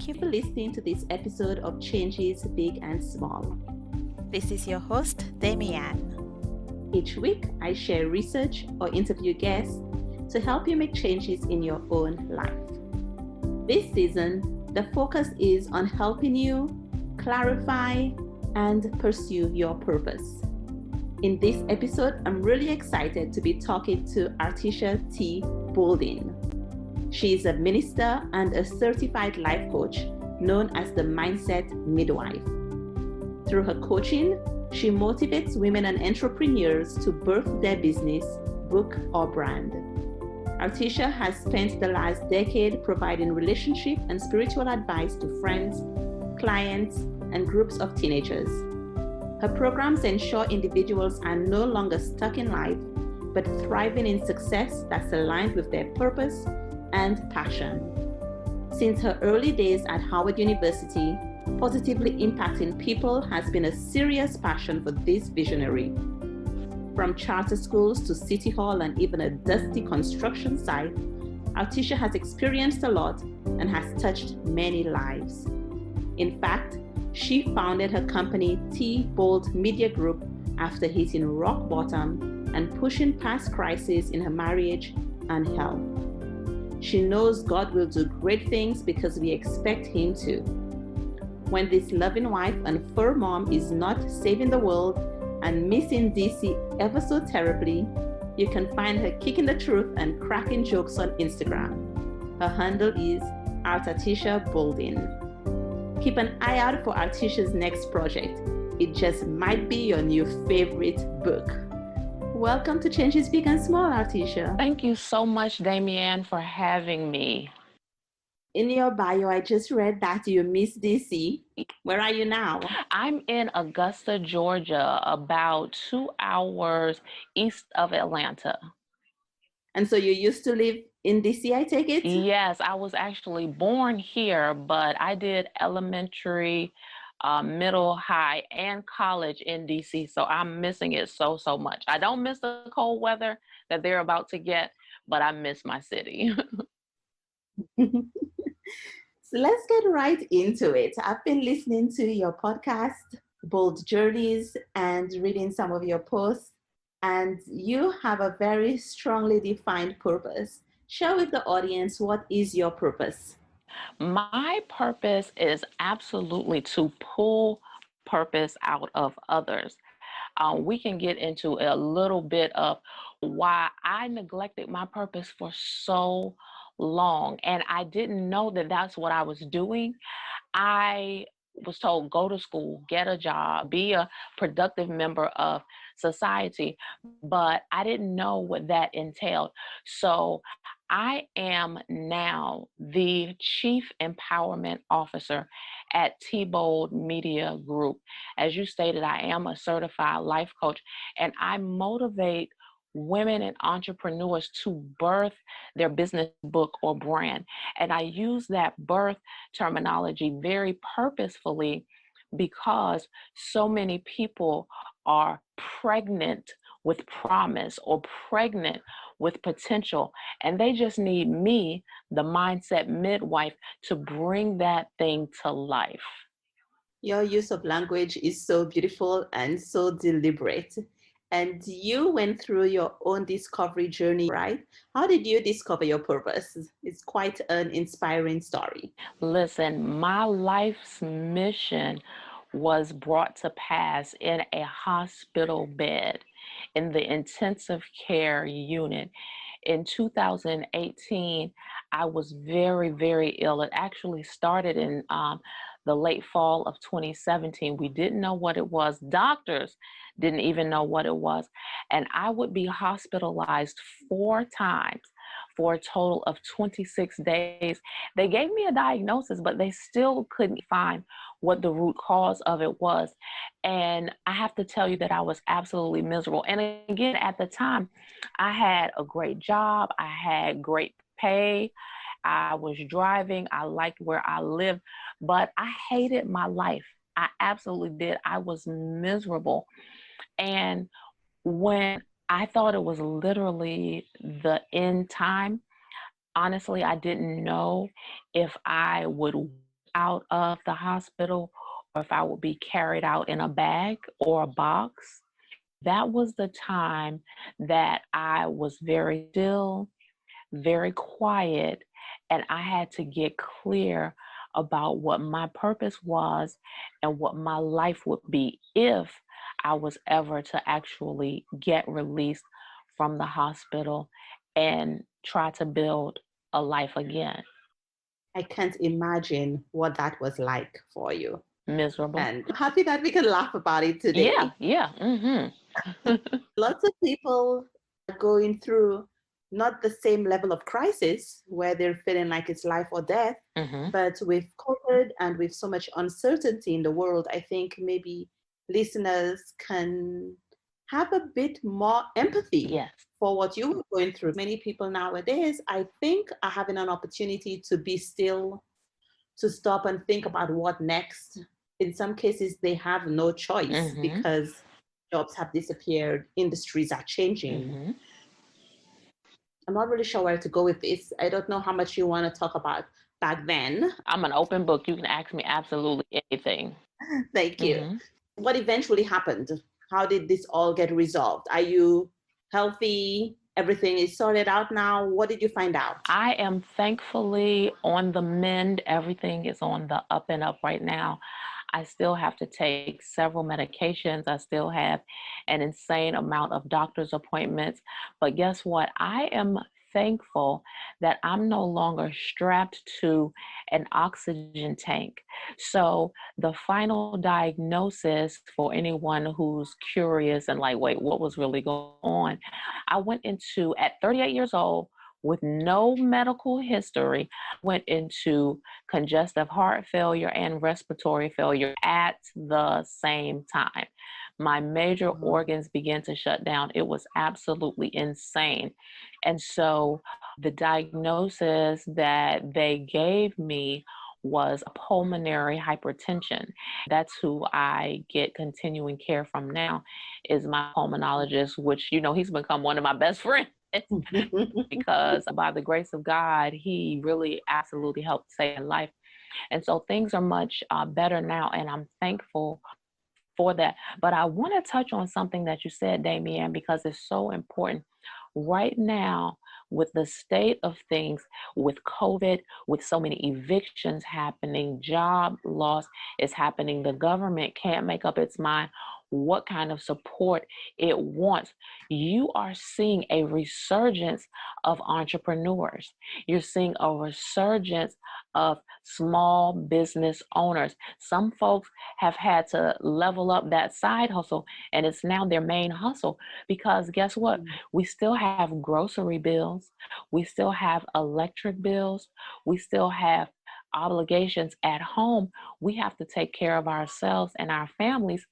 Thank you for listening to this episode of Changes Big and Small. This is your host, Damian. Each week, I share research or interview guests to help you make changes in your own life. This season, the focus is on helping you clarify and pursue your purpose. In this episode, I'm really excited to be talking to Artisha T. Boldin. She is a minister and a certified life coach known as the Mindset Midwife. Through her coaching, she motivates women and entrepreneurs to birth their business, book, or brand. Artisha has spent the last decade providing relationship and spiritual advice to friends, clients, and groups of teenagers. Her programs ensure individuals are no longer stuck in life, but thriving in success that's aligned with their purpose and passion. Since her early days at Howard University, positively impacting people has been a serious passion for this visionary. From charter schools to City Hall and even a dusty construction site, Artisha has experienced a lot and has touched many lives. In fact, she founded her company T Bold Media Group after hitting rock bottom and pushing past crises in her marriage and health. She knows God will do great things because we expect Him to. When this loving wife and fur mom is not saving the world and missing DC ever so terribly, you can find her kicking the truth and cracking jokes on Instagram. Her handle is Artisha Boldin. Keep an eye out for Artisha's next project. It just might be your new favorite book. Welcome to Changes Big and Small, Artisha. Thank you so much, Damian, for having me. In your bio, I just read that you miss DC. Where are you now? I'm in Augusta, Georgia, about 2 hours east of Atlanta. And so you used to live in DC, I take it? Yes, I was actually born here, but I did elementary, middle, high, and college in DC. So I'm missing it so much. I don't miss the cold weather that they're about to get, but I miss my city. So let's get right into it. I've been listening to your podcast, Bold Journeys, and reading some of your posts, and you have a very strongly defined purpose. Share with the audience, what is your purpose? My purpose is absolutely to pull purpose out of others. We can get into a little bit of why I neglected my purpose for so long, and I didn't know that that's what I was doing. I was told, go to school, get a job, be a productive member of society, but I didn't know what that entailed. So I am now the Chief Empowerment Officer at T-Bold Media Group. As you stated, I am a certified life coach, and I motivate women and entrepreneurs to birth their business, book, or brand. And I use that birth terminology very purposefully because so many people are pregnant with promise or pregnant with potential, and they just need me, the Mindset Midwife, to bring that thing to life. Your use of language is so beautiful and so deliberate. And you went through your own discovery journey, right? How did you discover your purpose? It's quite an inspiring story. Listen, my life's mission was brought to pass in a hospital bed in the intensive care unit. In 2018, I was very ill. It actually started in the late fall of 2017. We didn't know what it was. Doctors didn't even know what it was. And I would be hospitalized 4 times for a total of 26 days. They gave me a diagnosis, but they still couldn't find what the root cause of it was. And I have to tell you that I was absolutely miserable. And again, at the time, I had a great job. I had great pay. I was driving. I liked where I lived, but I hated my life. I absolutely did. I was miserable. And when I thought it was literally the end time, honestly, I didn't know if I would out of the hospital or if I would be carried out in a bag or a box, that was the time that I was very still, very quiet, and I had to get clear about what my purpose was and what my life would be if I was ever to actually get released from the hospital and try to build a life again. I can't imagine what that was like for you. Miserable. And I'm happy that we can laugh about it Yeah, today. yeah. Mm-hmm. Lots of people are going through not the same level of crisis where they're feeling like it's life or death, Mm-hmm. but with COVID and with so much uncertainty in the world, I think maybe listeners can have a bit more empathy Yes. for what you were going through. Many people nowadays, I think, are having an opportunity to be still, to stop and think about what next. In some cases, they have no choice Mm-hmm. because jobs have disappeared, industries are changing. Mm-hmm. I'm not really sure where to go with this. I don't know how much you want to talk about back then. I'm an open book. You can ask me absolutely anything. Thank you. Mm-hmm. What eventually happened? How did this all get resolved? Are you healthy? Everything is sorted out now? What did you find out? I am thankfully on the mend. Everything is on the up and up right now. I still have to take several medications. I still have an insane amount of doctor's appointments. But guess what? I am thankful that I'm no longer strapped to an oxygen tank. So, the final diagnosis for anyone who's curious and like, wait, what was really going on? I went into, at 38 years old, with no medical history, went into congestive heart failure and respiratory failure at the same time. My major organs began to shut down. It was absolutely insane. And so the diagnosis that they gave me was pulmonary hypertension. That's who I get continuing care from now, is my pulmonologist, which, he's become one of my best friends. Because by the grace of God, he really absolutely helped save my life. And so things are much better now, and I'm thankful for that. But I want to touch on something that you said, Damien, because it's so important. Right now, with the state of things, with COVID, with so many evictions happening, job loss is happening, the government can't make up its mind what kind of support it wants. You are seeing a resurgence of entrepreneurs. You're seeing a resurgence of small business owners. Some folks have had to level up that side hustle, and it's now their main hustle, because guess what? We still have grocery bills. We still have electric bills. We still have obligations at home. We have to take care of ourselves and our families.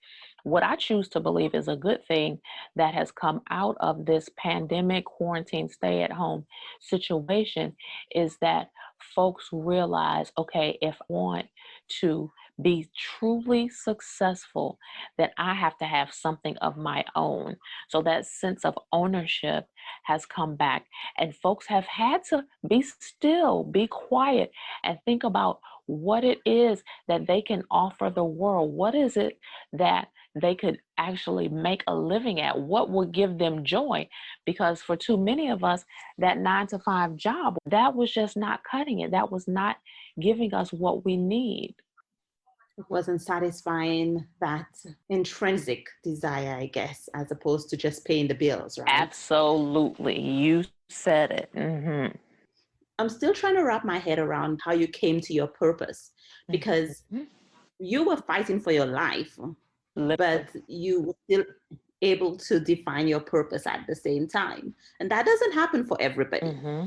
What I choose to believe is a good thing that has come out of this pandemic, quarantine, stay at home situation is that folks realize, okay, if I want to be truly successful, then I have to have something of my own. So that sense of ownership has come back, and folks have had to be still, be quiet, and think about what it is that they can offer the world. What is it that they could actually make a living at? What would give them joy? Because for too many of us, that 9-to-5 job, that was just not cutting it. That was not giving us what we need. It wasn't satisfying that intrinsic desire, I guess, as opposed to just paying the bills, right? Absolutely. You said it. Mm-hmm. I'm still trying to wrap my head around how you came to your purpose, because you were fighting for your life, but you were still able to define your purpose at the same time. And that doesn't happen for everybody. Mm-hmm.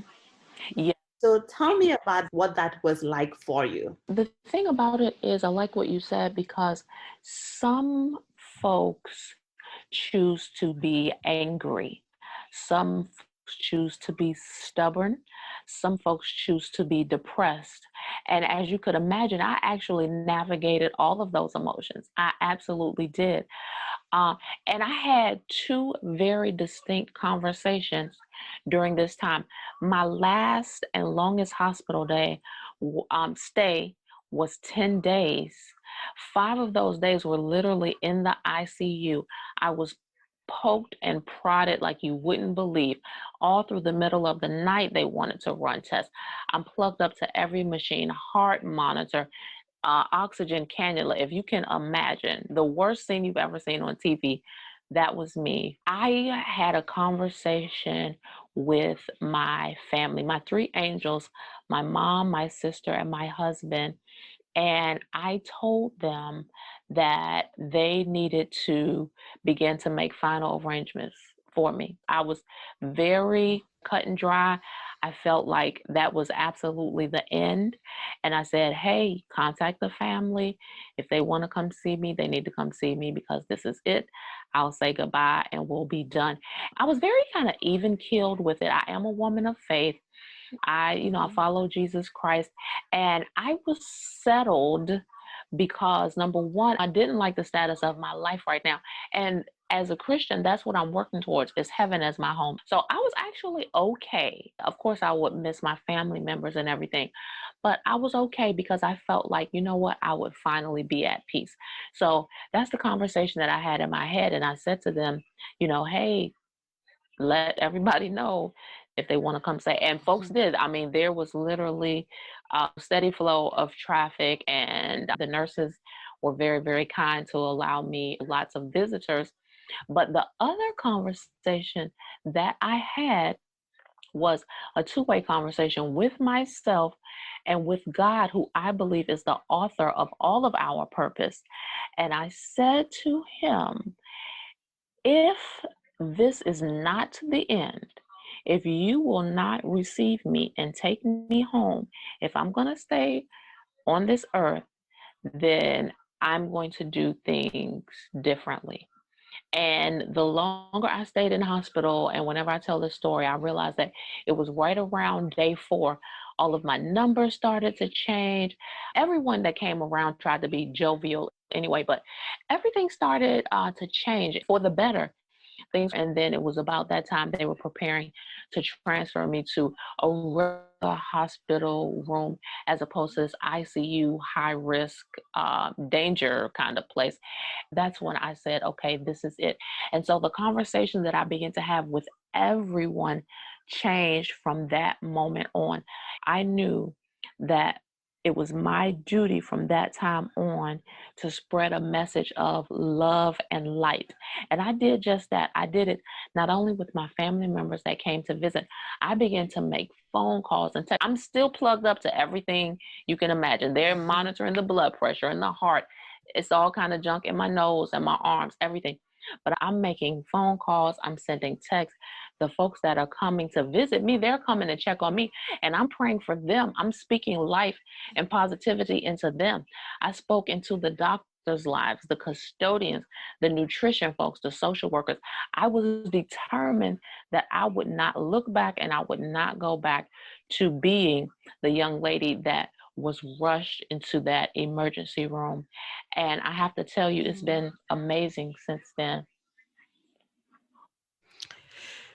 Yeah. So tell me about what that was like for you. The thing about it is, I like what you said, because some folks choose to be angry. Some folks choose to be stubborn. Some folks choose to be depressed. And as you could imagine, I actually navigated all of those emotions. I absolutely did. And I had two very distinct conversations during this time. My last and longest hospital stay was 10 days. 5 of those days were literally in the ICU. I was poked and prodded like you wouldn't believe. All through the middle of the night, they wanted to run tests. I'm plugged up to every machine, heart monitor, oxygen cannula. If you can imagine the worst scene you've ever seen on TV, that was me. I had a conversation with my family, my 3 angels, my mom, my sister, and my husband. And I told them that they needed to begin to make final arrangements for me. I was very cut and dry. I felt like that was absolutely the end. And I said, hey, contact the family. If they want to come see me, they need to come see me because this is it. I'll say goodbye and we'll be done. I was very kind of even keeled with it. I am a woman of faith. I follow Jesus Christ, and I was settled because number one, I didn't like the status of my life right now. And as a Christian, that's what I'm working towards, is heaven as my home. So I was actually okay. Of course, I would miss my family members and everything, but I was okay because I felt like, you know what, I would finally be at peace. So that's the conversation that I had in my head. And I said to them, hey, let everybody know if they want to come say. And folks did. I mean, there was literally a steady flow of traffic, and the nurses were very, very kind to allow me lots of visitors. But the other conversation that I had was a two-way conversation with myself and with God, who I believe is the author of all of our purpose. And I said to him, if this is not the end, if you will not receive me and take me home, if I'm going to stay on this earth, then I'm going to do things differently. And the longer I stayed in the hospital, and whenever I tell this story, I realized that it was right around day 4. All of my numbers started to change. Everyone that came around tried to be jovial anyway, but everything started to change for the better. And then it was about that time they were preparing to transfer me to a regular hospital room as opposed to this ICU, high risk, danger kind of place. That's when I said, okay, this is it. And so the conversation that I began to have with everyone changed from that moment on. I knew that it was my duty from that time on to spread a message of love and light. And I did just that. I did it not only with my family members that came to visit, I began to make phone calls and text. I'm still plugged up to everything you can imagine. They're monitoring the blood pressure and the heart. It's all kind of junk in my nose and my arms, everything. But I'm making phone calls, I'm sending texts. The folks that are coming to visit me, they're coming to check on me, and I'm praying for them. I'm speaking life and positivity into them. I spoke into the doctors' lives, the custodians, the nutrition folks, the social workers. I was determined that I would not look back and I would not go back to being the young lady that was rushed into that emergency room. And I have to tell you, it's been amazing since then.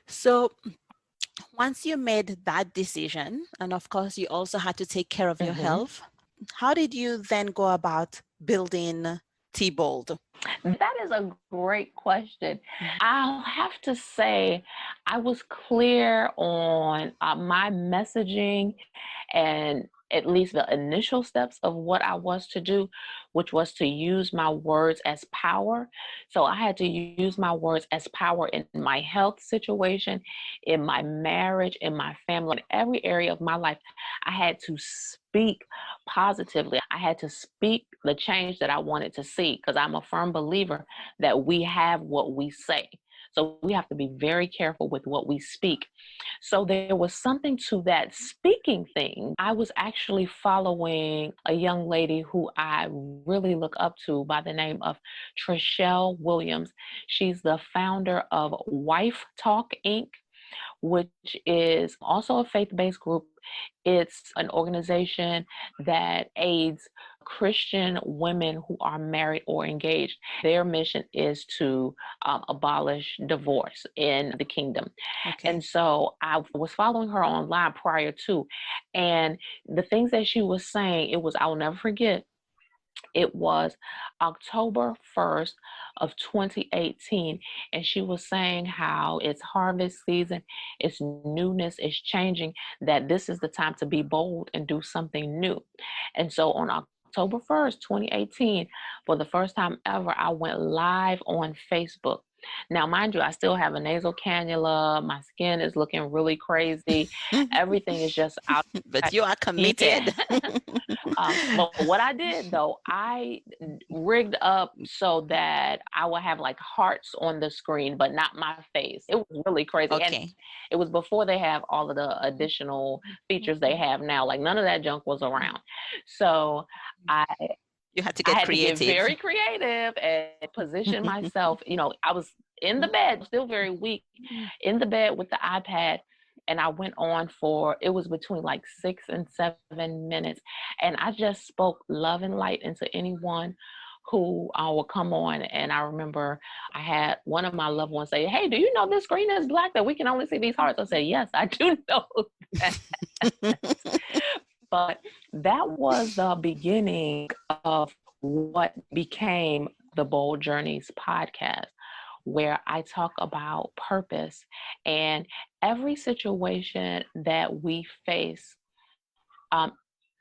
So once you made that decision, and of course you also had to take care of your health, how did you then go about building T-Bold? That is a great question. I'll have to say I was clear on my messaging and at least the initial steps of what I was to do, which was to use my words as power. So I had to use my words as power in my health situation, in my marriage, in my family, in every area of my life. I had to speak positively. I had to speak the change that I wanted to see, because I'm a firm believer that we have what we say. So we have to be very careful with what we speak. So there was something to that speaking thing. I was actually following a young lady who I really look up to by the name of Trishelle Williams. She's the founder of Wife Talk Inc., which is also a faith-based group. It's an organization that aids Christian women who are married or engaged. Their mission is to abolish divorce in the kingdom. Okay. And so I was following her online prior to, and the things that she was saying, I'll never forget. It was October 1st of 2018, and she was saying how it's harvest season, it's newness, it's changing, that this is the time to be bold and do something new. And so on October 1st, 2018, for the first time ever, I went live on Facebook. Now, mind you, I still have a nasal cannula. My skin is looking really crazy. Everything is just out. But you are committed. But what I did though, I rigged up so that I would have like hearts on the screen, but not my face. It was really crazy. Okay. And it was before they have all of the additional features they have now. Like none of that junk was around. So You had to I get had creative. to get very creative and position myself. I was in the bed, still very weak, in the bed with the iPad. And I went on for, it was between like 6 and 7 minutes. And I just spoke love and light into anyone who would come on. And I remember I had one of my loved ones say, "Hey, do you know this screen is black that we can only see these hearts?" I said, "Yes, I do know that." But that was the beginning of what became the Bold Journeys podcast, where I talk about purpose and every situation that we face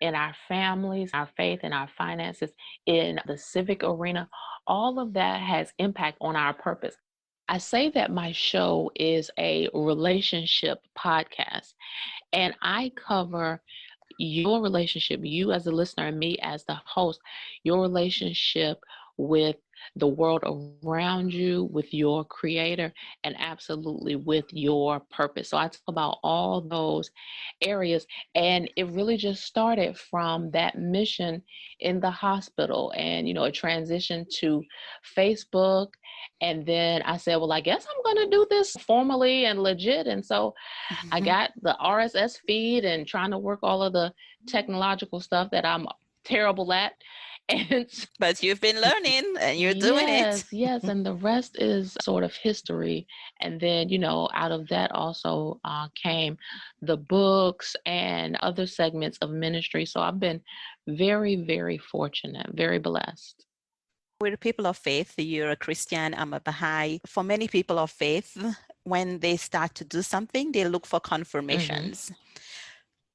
in our families, our faith, and our finances, in the civic arena. All of that has impact on our purpose. I say that my show is a relationship podcast, and I cover your relationship, you as a listener and me as the host, your relationship with the world around you, with your creator, and absolutely with your purpose. So I talk about all those areas, and it really just started from that mission in the hospital, and it transitioned to Facebook. And then I said, well, I guess I'm going to do this formally and legit. And so I got the RSS feed and trying to work all of the technological stuff that I'm terrible at. But you've been learning and you're doing it. Yes. And the rest is sort of history. And then, out of that also came the books and other segments of ministry. So I've been very, very fortunate, very blessed. We're people of faith. You're a Christian, I'm a Baha'i. For many people of faith, when they start to do something, they look for confirmations.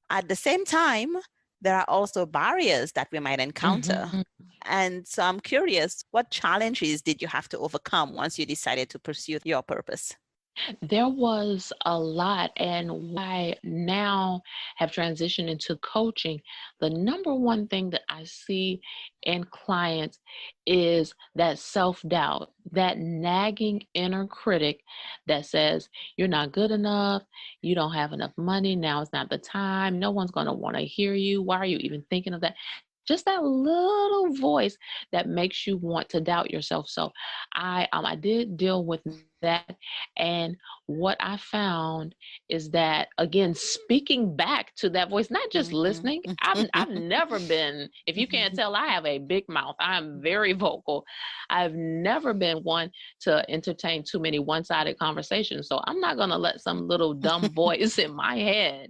At the same time, there are also barriers that we might encounter. And so I'm curious, what challenges did you have to overcome once you decided to pursue your purpose? There was a lot, and I now have transitioned into coaching. The number one thing that I see in clients is that self-doubt, that nagging inner critic that says, you're not good enough, you don't have enough money, now is not the time, no one's going to want to hear you, why are you even thinking of that? Just that little voice that makes you want to doubt yourself. So I did deal with that. And what I found is that, again, speaking back to that voice, not just listening. I've never been, if you can't tell, I have a big mouth. I'm very vocal. I've never been one to entertain too many one-sided conversations. So I'm not going to let some little dumb voice in my head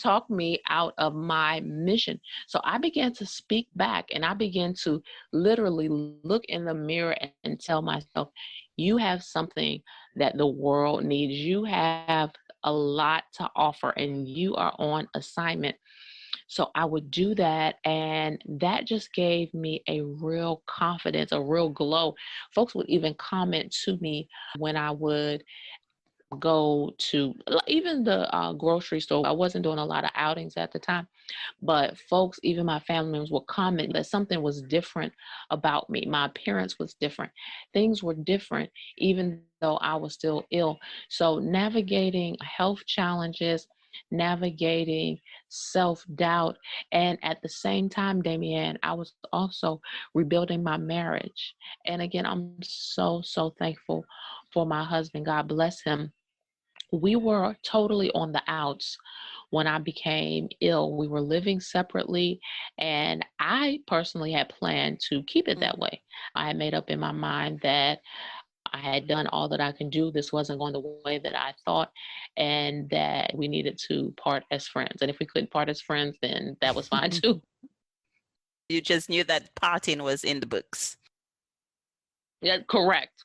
talk me out of my mission. So I began to speak back, and I began to literally look in the mirror and tell myself, you have something that the world needs. You have a lot to offer, and you are on assignment. So I would do that, and that just gave me a real confidence, a real glow. Folks would even comment to me when I would go to even the grocery store. I wasn't doing a lot of outings at the time, but folks, even my family members, would comment that something was different about me. My appearance was different. Things were different, even though I was still ill. So navigating health challenges, navigating self-doubt, and at the same time, Damian, I was also rebuilding my marriage. And again, I'm so thankful for my husband. God bless him. We were totally on the outs when I became ill. We were living separately, and I personally had planned to keep it that way. I had made up in my mind that I had done all that I can do. This wasn't going the way that I thought, and that we needed to part as friends. And if we couldn't part as friends, then that was fine too. You just knew that parting was in the books. Yeah, correct.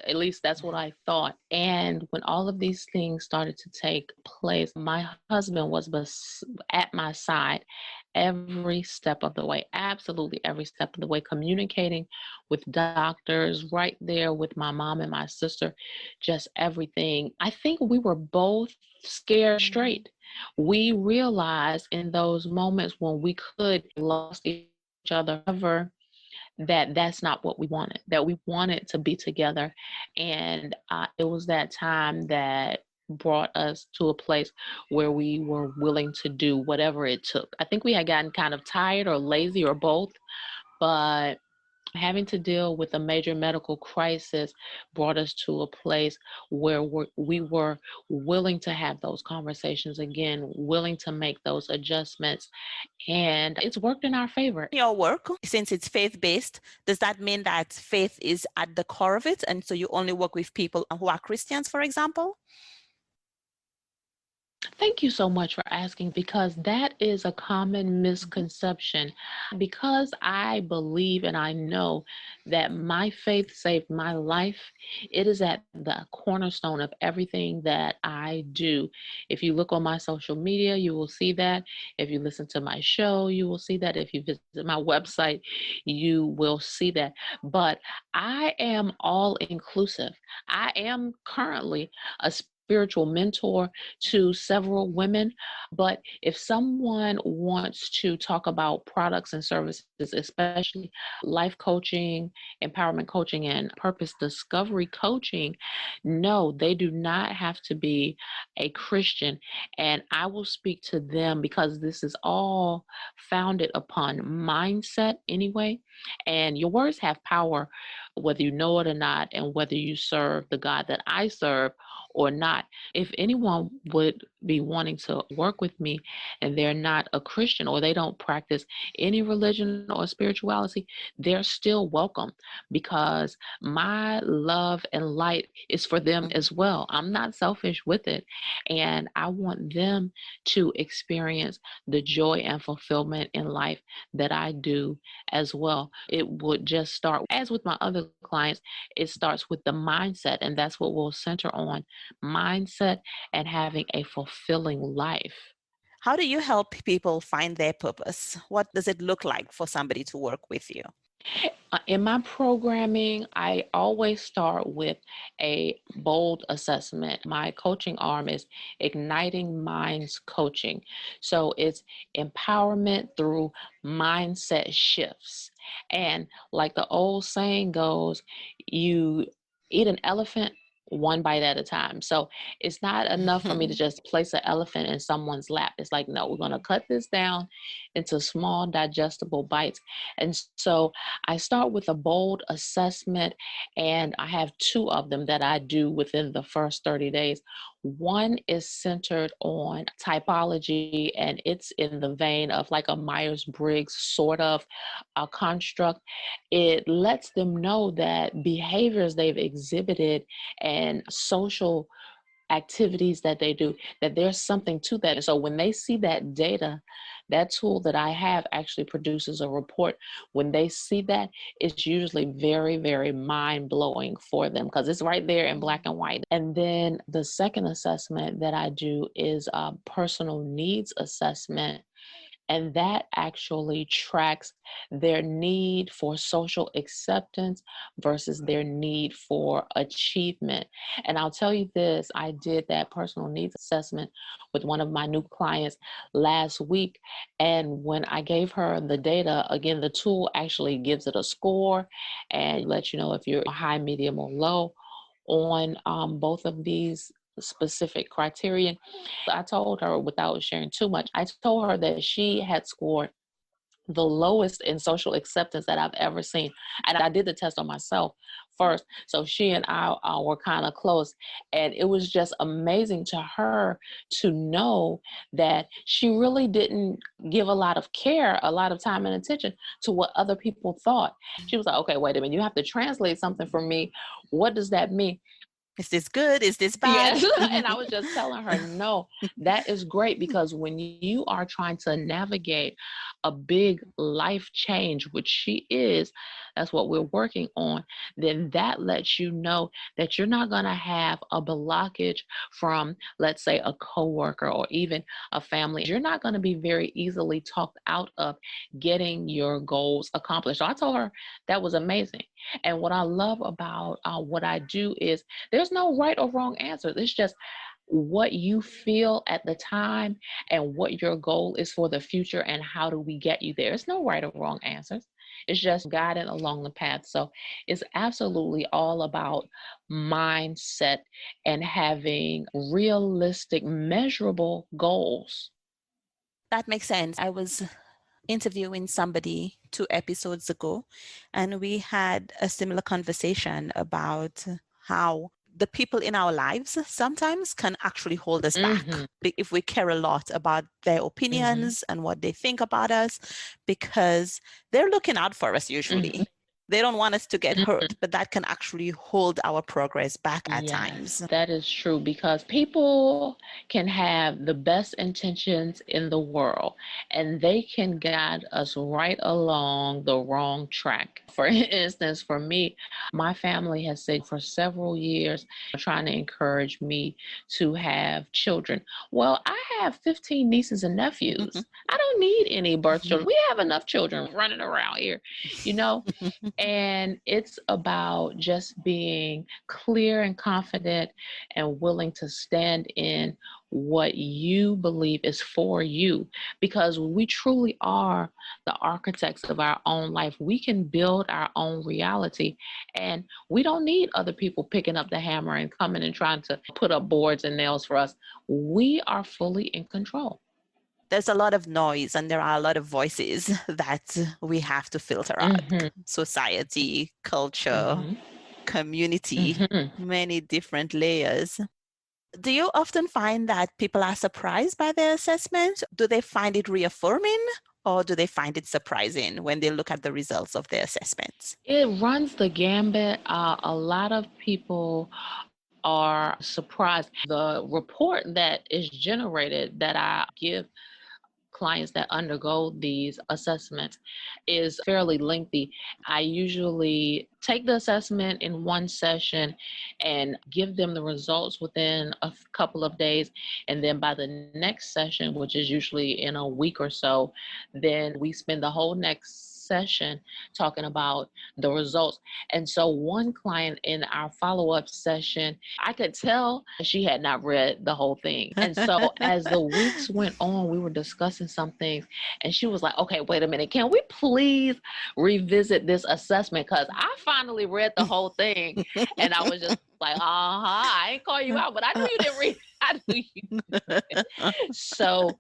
At least that's what I thought. And when all of these things started to take place, my husband was at my side every step of the way, absolutely every step of the way, communicating with doctors, right there with my mom and my sister, just everything. I think we were both scared straight. We realized in those moments when we could lost each other ever, that that's not what we wanted, that we wanted to be together. And it was that time that brought us to a place where we were willing to do whatever it took. I think we had gotten kind of tired or lazy or both, but having to deal with a major medical crisis brought us to a place where we were willing to have those conversations again, willing to make those adjustments, and it's worked in our favor. Your work, since it's faith-based, does that mean that faith is at the core of it? And so you only work with people who are Christians, for example? Thank you so much for asking, because that is a common misconception. Because I believe and I know that my faith saved my life, it is at the cornerstone of everything that I do. If you look on my social media, you will see that. If you listen to my show, you will see that. If you visit my website, you will see that. But I am all inclusive. I am currently a spiritual mentor to several women. But if someone wants to talk about products and services, especially life coaching, empowerment coaching, and purpose discovery coaching, no, they do not have to be a Christian. And I will speak to them, because this is all founded upon mindset anyway. And your words have power, whether you know it or not, and whether you serve the God that I serve or not. If anyone would be wanting to work with me and they're not a Christian, or they don't practice any religion or spirituality, they're still welcome, because my love and light is for them as well. I'm not selfish with it. And I want them to experience the joy and fulfillment in life that I do as well. It would just start, as with my other clients, it starts with the mindset, and that's what we'll center on: mindset and having a fulfilling life. How do you help people find their purpose? What does it look like for somebody to work with you? In my programming, I always start with a bold assessment. My coaching arm is Igniting Minds Coaching. So it's empowerment through mindset shifts. And like the old saying goes, you eat an elephant one bite at a time. So it's not enough for me to just place an elephant in someone's lap. It's like, no, we're going to cut this down into small digestible bites. And so I start with a bold assessment, and I have two of them that I do within the first 30 days. One is centered on typology, and it's in the vein of like a Myers-Briggs sort of a construct. It lets them know that behaviors they've exhibited and social activities that they do, that there's something to that. And so when they see that data, that tool that I have actually produces a report. When they see that, it's usually very, very mind-blowing for them, because it's right there in black and white. And then the second assessment that I do is a personal needs assessment. And that actually tracks their need for social acceptance versus their need for achievement. And I'll tell you this, I did that personal needs assessment with one of my new clients last week. And when I gave her the data, again, the tool actually gives it a score and lets you know if you're high, medium, or low on both of these specific criterion. I told her, without sharing too much, I told her that she had scored the lowest in social acceptance that I've ever seen. And I did the test on myself first. So she and I were kind of close. And it was just amazing to her to know that she really didn't give a lot of care, a lot of time and attention to what other people thought. She was like, okay, wait a minute, you have to translate something for me. What does that mean? Is this good? Is this bad? Yes. And I was just telling her, no, that is great, because when you are trying to navigate a big life change, which she is, that's what we're working on, then that lets you know that you're not going to have a blockage from, let's say, a coworker or even a family. You're not going to be very easily talked out of getting your goals accomplished. So I told her that was amazing. And what I love about what I do is there's no right or wrong answer. It's just what you feel at the time and what your goal is for the future and how do we get you there. There's no right or wrong answers. It's just guided along the path. So it's absolutely all about mindset and having realistic, measurable goals. That makes sense. I was interviewing somebody 2 episodes ago, and we had a similar conversation about how the people in our lives sometimes can actually hold us back if we care a lot about their opinions and what they think about us, because they're looking out for us usually. They don't want us to get hurt, but that can actually hold our progress back at times. That is true, because people can have the best intentions in the world and they can guide us right along the wrong track. For instance, for me, my family has said for several years, trying to encourage me to have children. Well, I have 15 nieces and nephews. I don't need any birth children. We have enough children running around here, you know? And it's about just being clear and confident and willing to stand in what you believe is for you, because we truly are the architects of our own life. We can build our own reality, and we don't need other people picking up the hammer and coming and trying to put up boards and nails for us. We are fully in control. There's a lot of noise and there are a lot of voices that we have to filter out. Society, culture, community, many different layers. Do you often find that people are surprised by their assessment? Do they find it reaffirming, or do they find it surprising when they look at the results of their assessments? It runs the gambit. A lot of people are surprised. The report that is generated that I give clients that undergo these assessments is fairly lengthy. I usually take the assessment in one session and give them the results within a couple of days. And then by the next session, which is usually in a week or so, then we spend the whole next session talking about the results. And so one client in our follow-up session, I could tell she had not read the whole thing. And so as the weeks went on, we were discussing some things, and she was like, okay, wait a minute, can we please revisit this assessment? Because I finally read the whole thing. And I was just like, I ain't call you out, but I knew you didn't read. I knew you didn't. So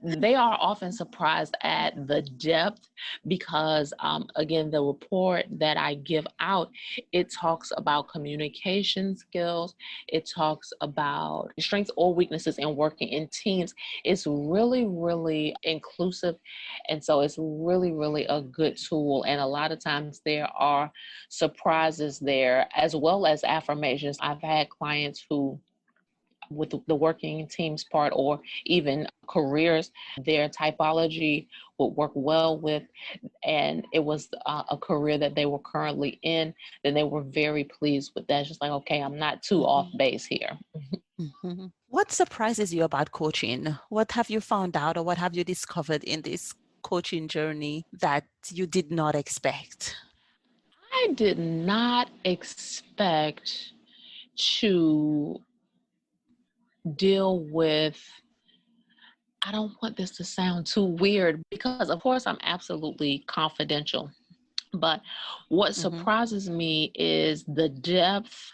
they are often surprised at the depth, because again, the report that I give out, it talks about communication skills. It talks about strengths or weaknesses in working in teams. It's really, really inclusive. And so it's really, really a good tool. And a lot of times there are surprises there as well as affirmations. I've had clients who, with the working teams part or even careers, their typology would work well with, and it was a career that they were currently in, then they were very pleased with that. It's just like, okay, I'm not too off base here. What surprises you about coaching? What have you found out, or what have you discovered in this coaching journey that you did not expect? I did not expect to deal with, I don't want this to sound too weird, because of course I'm absolutely confidential But what Mm-hmm. surprises me is the depth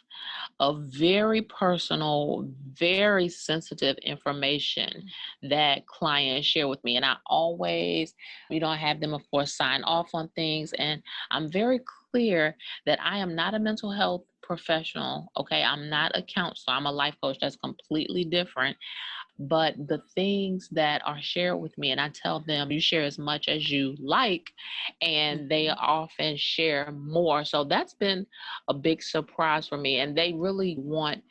of very personal, very sensitive information that clients share with me. And I always, have them, of course, sign off on things. And I'm very clear that I am not a mental health professional. Okay. I'm not a counselor. I'm a life coach. That's completely different. But the things that are shared with me, and I tell them, you share as much as you like, and they often share more. So that's been a big surprise for me. And they really want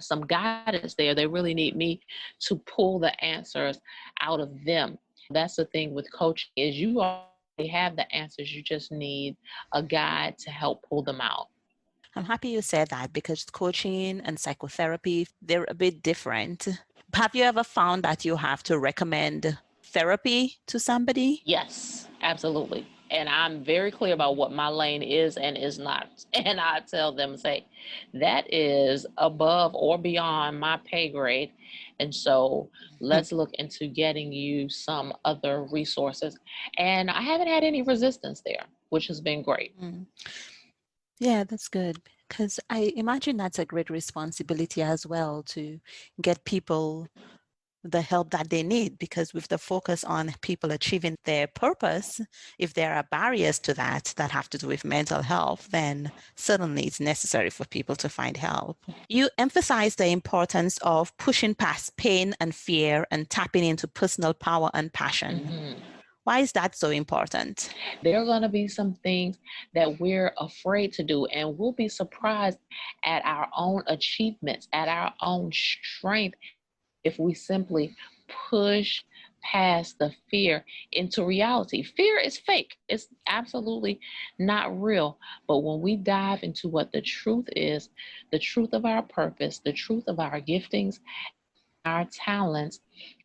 some guidance there. They really need me to pull the answers out of them. That's the thing with coaching, is you already have the answers. You just need a guide to help pull them out. I'm happy you said that, because coaching and psychotherapy, they're a bit different. Have you ever found that you have to recommend therapy to somebody? Yes, absolutely. And I'm very clear about what my lane is and is not. And I tell them, say, that is above or beyond my pay grade. And so let's look into getting you some other resources. And I haven't had any resistance there, which has been great. Mm. Yeah, that's good, because I imagine that's a great responsibility as well, to get people the help that they need, because with the focus on people achieving their purpose, if there are barriers to that have to do with mental health, then certainly it's necessary for people to find help. You emphasize the importance of pushing past pain and fear and tapping into personal power and passion. Mm-hmm. Why is that so important? There are going to be some things that we're afraid to do, and we'll be surprised at our own achievements, at our own strength, if we simply push past the fear into reality. Fear is fake. It's absolutely not real. But when we dive into what the truth is, the truth of our purpose, the truth of our giftings, our talents,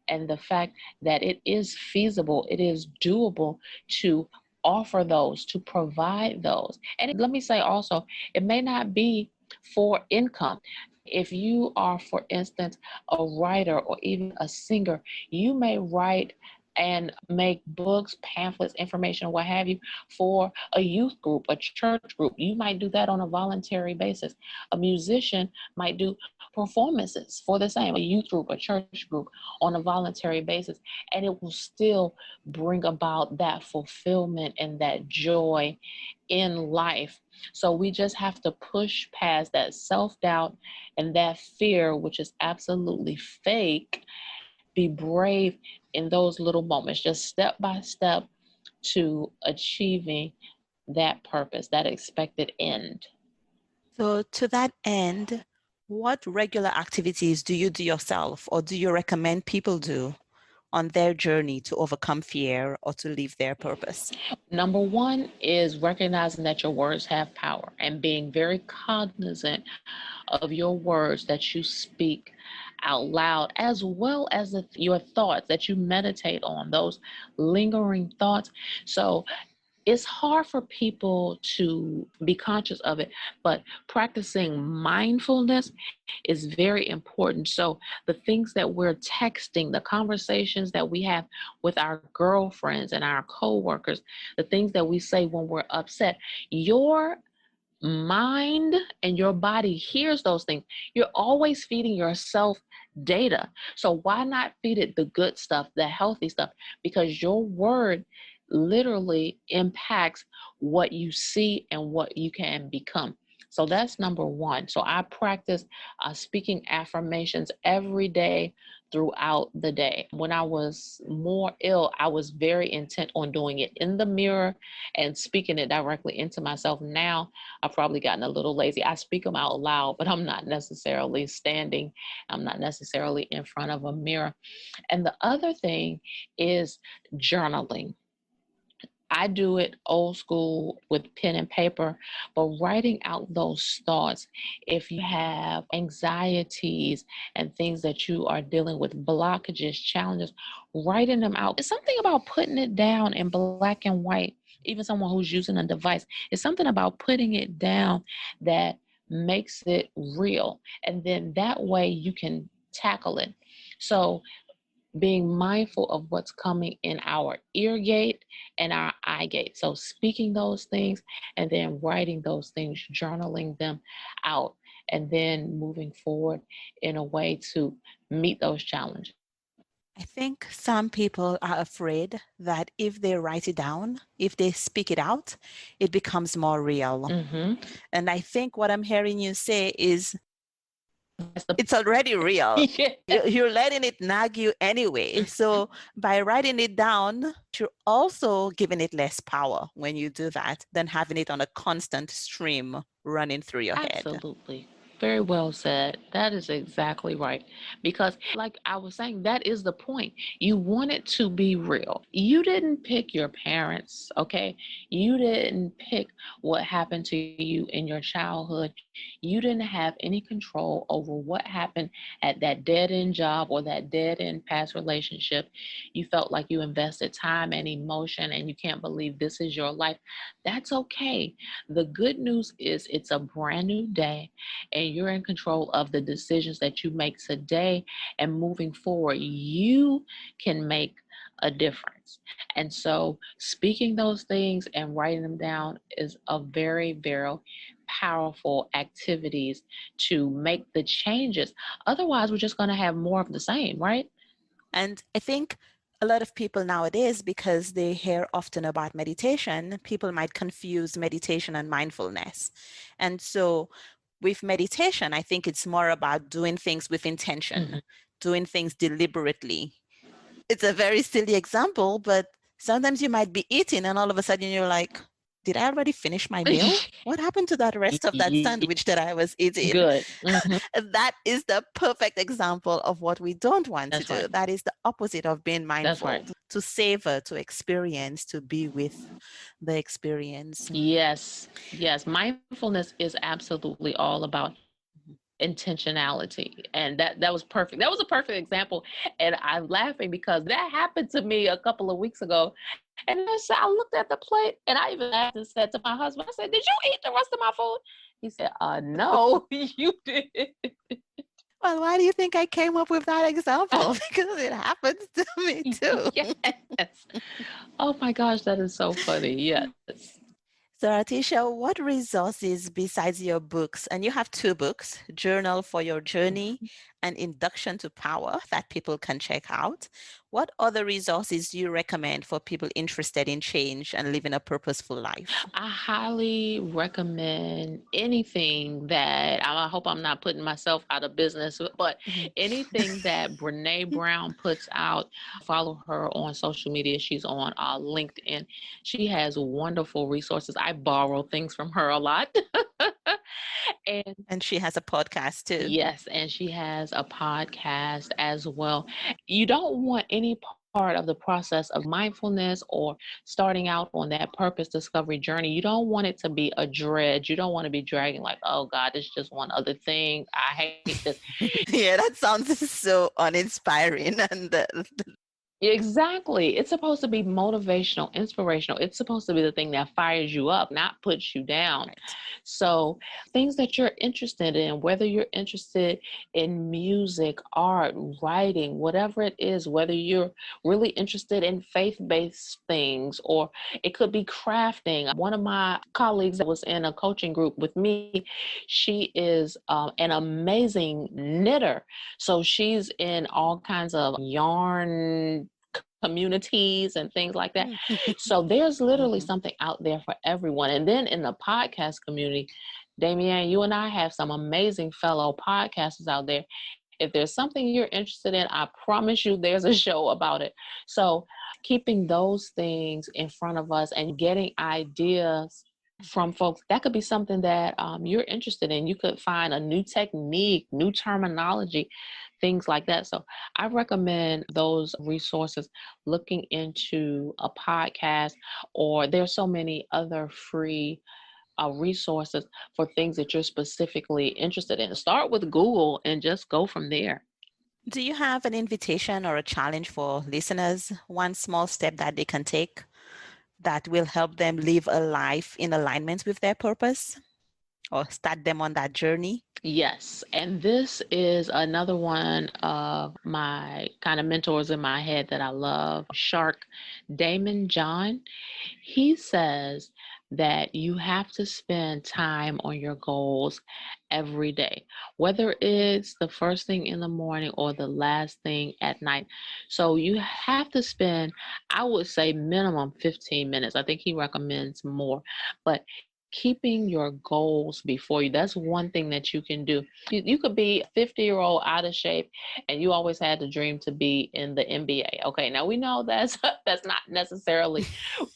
and the fact that it is feasible, it is doable to offer those, to provide those. And let me say also, it may not be for income. If you are, for instance, a writer or even a singer, you may write and make books, pamphlets, information, what have you, for a youth group, a church group. You might do that on a voluntary basis. A musician might do performances for the same, a youth group, a church group, on a voluntary basis. And it will still bring about that fulfillment and that joy in life. So we just have to push past that self-doubt and that fear, which is absolutely fake. Be brave in those little moments, just step by step to achieving that purpose, that expected end. So to that end, what regular activities do you do yourself, or do you recommend people do on their journey to overcome fear or to live their purpose? Number one is recognizing that your words have power and being very cognizant of your words that you speak out loud, as well as your thoughts that you meditate on, those lingering thoughts. So it's hard for people to be conscious of it, but practicing mindfulness is very important. So the things that we're texting, the conversations that we have with our girlfriends and our coworkers, the things that we say when we're upset, your mind and your body hears those things. You're always feeding yourself data. So why not feed it the good stuff, the healthy stuff? Because your word literally impacts what you see and what you can become. So that's number one. So I practice speaking affirmations every day throughout the day. When I was more ill, I was very intent on doing it in the mirror and speaking it directly into myself. Now I've probably gotten a little lazy. I speak them out loud, but I'm not necessarily standing. I'm not necessarily in front of a mirror. And the other thing is journaling. I do it old school with pen and paper, but writing out those thoughts. If you have anxieties and things that you are dealing with, blockages, challenges, writing them out. It's something about putting it down in black and white. Even someone who's using a device, it's something about putting it down that makes it real. And then that way you can tackle it. So being mindful of what's coming in our ear gate and our eye gate. So speaking those things and then writing those things, journaling them out, and then moving forward in a way to meet those challenges. I think some people are afraid that if they write it down, if they speak it out, it becomes more real. And I think what I'm hearing you say is it's already real. Yeah. You're letting it nag you anyway. So by writing it down, you're also giving it less power when you do that than having it on a constant stream running through your head. Absolutely. Very well said. That is exactly right. Because, like I was saying, that is the point. You want it to be real. You didn't pick your parents, okay? You didn't pick what happened to you in your childhood. You didn't have any control over what happened at that dead end job or that dead end past relationship. You felt like you invested time and emotion and you can't believe this is your life. That's okay. The good news is it's a brand new day and you're in control of the decisions that you make today, and moving forward, you can make a difference. And so speaking those things and writing them down is a very, very powerful activities to make the changes. Otherwise, we're just going to have more of the same, right? And I think a lot of people nowadays, because they hear often about meditation, people might confuse meditation and mindfulness. And so with meditation, I think it's more about doing things with intention, doing things deliberately. It's a very silly example, but sometimes you might be eating and all of a sudden you're like, did I already finish my meal? What happened to that rest of that sandwich that I was eating? Good. That is the perfect example of what we don't want That's to do. right. That is the opposite of being mindful. Right. To savor, to experience, to be with the experience. Yes. Yes. Mindfulness is absolutely all about intentionality, and that was perfect. That was a perfect example, and I'm laughing because that happened to me a couple of weeks ago. And I looked at the plate and I even laughed and said to my husband, I said, did you eat the rest of my food? He said, no. You did. Well, why do you think I came up with that example? Because it happens to me too. Yes. Oh my gosh, that is so funny. Yes. So Artisha, what resources besides your books, and you have 2 books, Journal for Your Journey and Induction to Power, that people can check out, what other resources do you recommend for people interested in change and living a purposeful life? I highly recommend anything that, I hope I'm not putting myself out of business, but anything that Brene Brown puts out. Follow her on social media. She's on LinkedIn. She has wonderful resources. I borrow things from her a lot. And she has a podcast too. Yes, and she has a podcast as well. You don't want any part of the process of mindfulness or starting out on that purpose discovery journey. You don't want it to be a dredge. You don't want to be dragging like, oh God, it's just one other thing. I hate this. Yeah, that sounds so uninspiring. And Exactly. It's supposed to be motivational, inspirational. It's supposed to be the thing that fires you up, not puts you down. Right. So things that you're interested in, whether you're interested in music, art, writing, whatever it is, whether you're really interested in faith-based things, or it could be crafting. One of my colleagues that was in a coaching group with me, she is an amazing knitter. So she's in all kinds of yarn communities and things like that. So there's literally something out there for everyone. And then in the podcast community, Damian, you and I have some amazing fellow podcasters out there. If there's something you're interested in, I promise you there's a show about it. So keeping those things in front of us and getting ideas from folks, that could be something that you're interested in. You could find a new technique, new terminology, things like that. So I recommend those resources, looking into a podcast, or there's so many other free resources for things that you're specifically interested in. Start with Google and just go from there. Do you have an invitation or a challenge for listeners? One small step that they can take that will help them live a life in alignment with their purpose? or start them on that journey? Yes, and this is another one of my kind of mentors in my head that I love, Shark Damon John. He says that you have to spend time on your goals every day, whether it's the first thing in the morning or the last thing at night. So you have to spend, I would say, minimum 15 minutes. I think he recommends more, but keeping your goals before you, that's one thing that you can do. You could be a 50-year-old out of shape and you always had the dream to be in the NBA. Okay, now we know that's not necessarily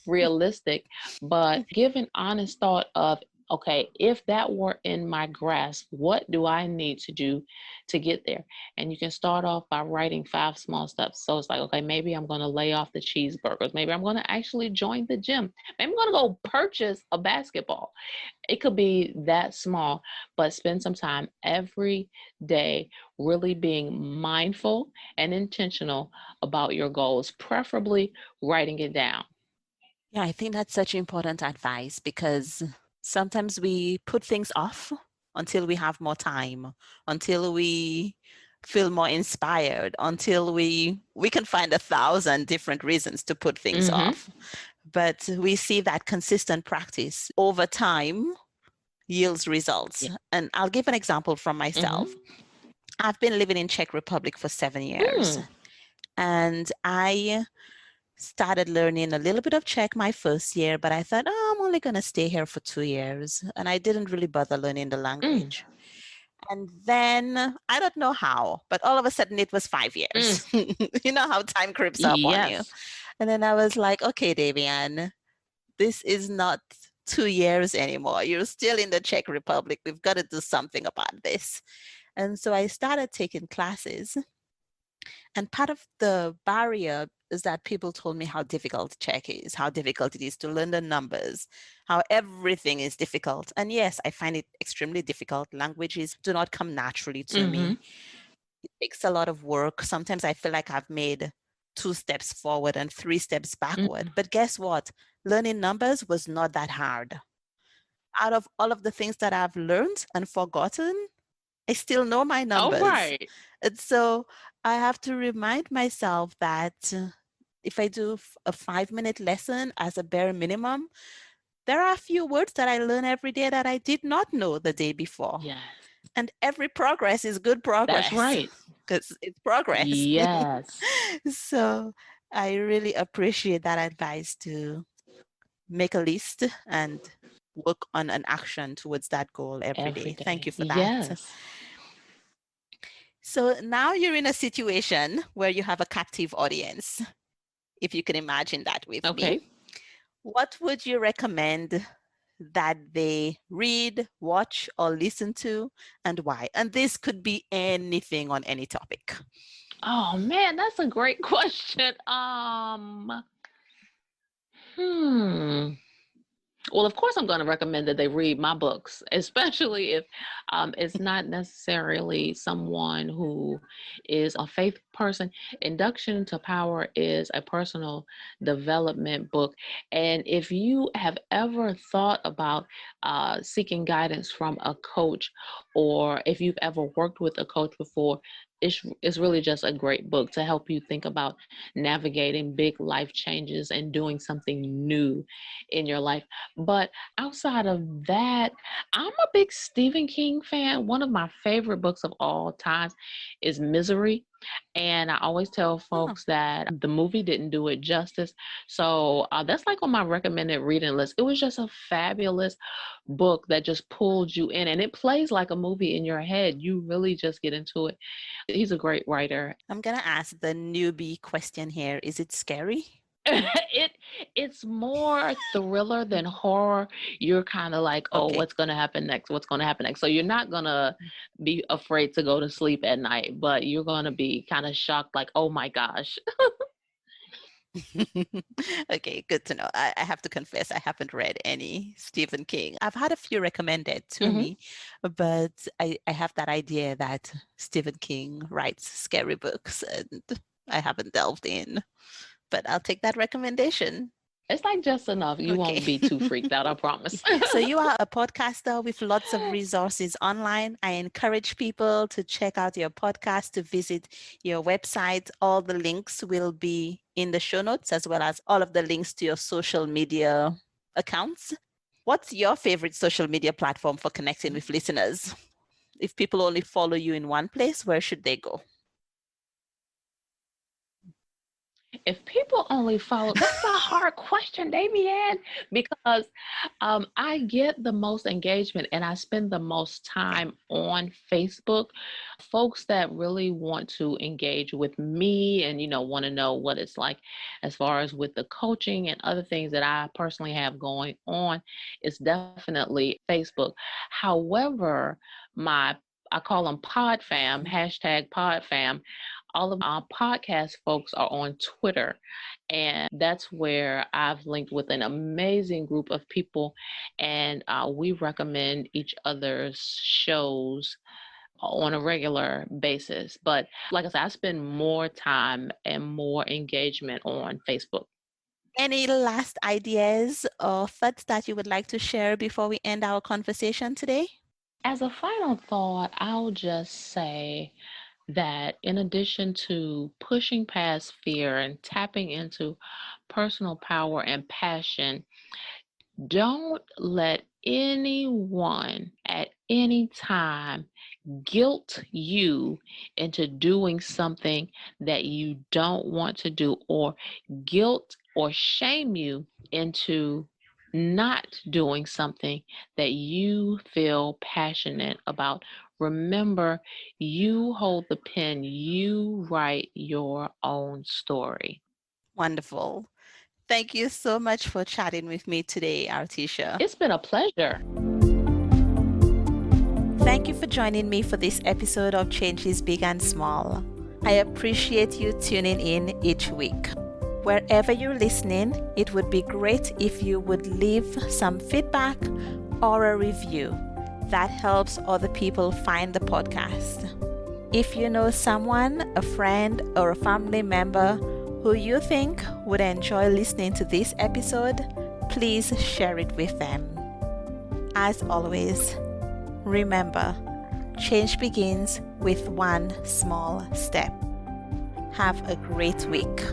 realistic, but give an honest thought of, okay, if that were in my grasp, what do I need to do to get there? And you can start off by writing 5 small steps. So it's like, okay, maybe I'm going to lay off the cheeseburgers. Maybe I'm going to actually join the gym. Maybe I'm going to go purchase a basketball. It could be that small, but spend some time every day really being mindful and intentional about your goals, preferably writing it down. Yeah, I think that's such important advice because sometimes we put things off until we have more time, until we feel more inspired, until we can find 1,000 different reasons to put things off. But we see that consistent practice over time yields results. Yeah. And I'll give an example from myself. I've been living in Czech Republic for 7 years. And I started learning a little bit of Czech my first year, but I thought, oh, I'm only going to stay here for 2 years. And I didn't really bother learning the language. And then I don't know how, but all of a sudden it was 5 years. You know how time creeps up on you. And then I was like, okay, Davian, this is not 2 years anymore. You're still in the Czech Republic. We've got to do something about this. And so I started taking classes. And part of the barrier is that people told me how difficult Czech is, how difficult it is to learn the numbers, how everything is difficult. And yes, I find it extremely difficult. Languages do not come naturally to me. It takes a lot of work. Sometimes I feel like I've made 2 steps forward and 3 steps backward. But guess what? Learning numbers was not that hard. Out of all of the things that I've learned and forgotten, I still know my numbers. Right. And so I have to remind myself that if I do a 5-minute lesson as a bare minimum, there are a few words that I learn every day that I did not know the day before. Yes. And every progress is good progress. That's right. Because it's progress. Yes. So I really appreciate that advice to make a list and work on an action towards that goal every day. Thank you for that. Yes. So now you're in a situation where you have a captive audience, if you can imagine that with me. What would you recommend that they read, watch, or listen to, and why? And this could be anything on any topic. Oh man, that's a great question. Well, of course, I'm going to recommend that they read my books, especially if it's not necessarily someone who is a faith person. Induction to Power is a personal development book. And if you have ever thought about seeking guidance from a coach, or if you've ever worked with a coach before, it's really just a great book to help you think about navigating big life changes and doing something new in your life. But outside of that, I'm a big Stephen King fan. One of my favorite books of all time is Misery. And I always tell folks that the movie didn't do it justice. So that's like on my recommended reading list. It was just a fabulous book that just pulled you in, and it plays like a movie in your head. You really just get into it. He's a great writer. I'm going to ask the newbie question here. Is it scary? It's more thriller than horror. You're kind of like, oh, what's going to happen next? What's going to happen next? So you're not going to be afraid to go to sleep at night, but you're going to be kind of shocked, like, oh my gosh. Okay, good to know. I have to confess, I haven't read any Stephen King. I've had a few recommended to me, but I have that idea that Stephen King writes scary books and I haven't delved in. But I'll take that recommendation. It's like just enough. You won't be too freaked out, I promise. So you are a podcaster with lots of resources online. I encourage people to check out your podcast, to visit your website. All the links will be in the show notes, as well as all of the links to your social media accounts. What's your favorite social media platform for connecting with listeners? If people only follow you in one place, where should they go? If people only follow, that's a hard question, Damian, because I get the most engagement and I spend the most time on Facebook. Folks that really want to engage with me and, want to know what it's like as far as with the coaching and other things that I personally have going on, it's definitely Facebook. However, I call them pod fam, hashtag pod fam. All of our podcast folks are on Twitter, and that's where I've linked with an amazing group of people, and we recommend each other's shows on a regular basis. But like I said, I spend more time and more engagement on Facebook. Any last ideas or thoughts that you would like to share before we end our conversation today? As a final thought, I'll just say that in addition to pushing past fear and tapping into personal power and passion, don't let anyone at any time guilt you into doing something that you don't want to do, or guilt or shame you into not doing something that you feel passionate about. Remember, you hold the pen, you write your own story. Wonderful. Thank you so much for chatting with me today, Artisha. It's been a pleasure. Thank you for joining me for this episode of Changes Big and Small. I appreciate you tuning in each week. Wherever you're listening, it would be great if you would leave some feedback or a review. That helps other people find the podcast. If you know someone, a friend, or a family member who you think would enjoy listening to this episode, please share it with them. As always, remember, change begins with one small step. Have a great week.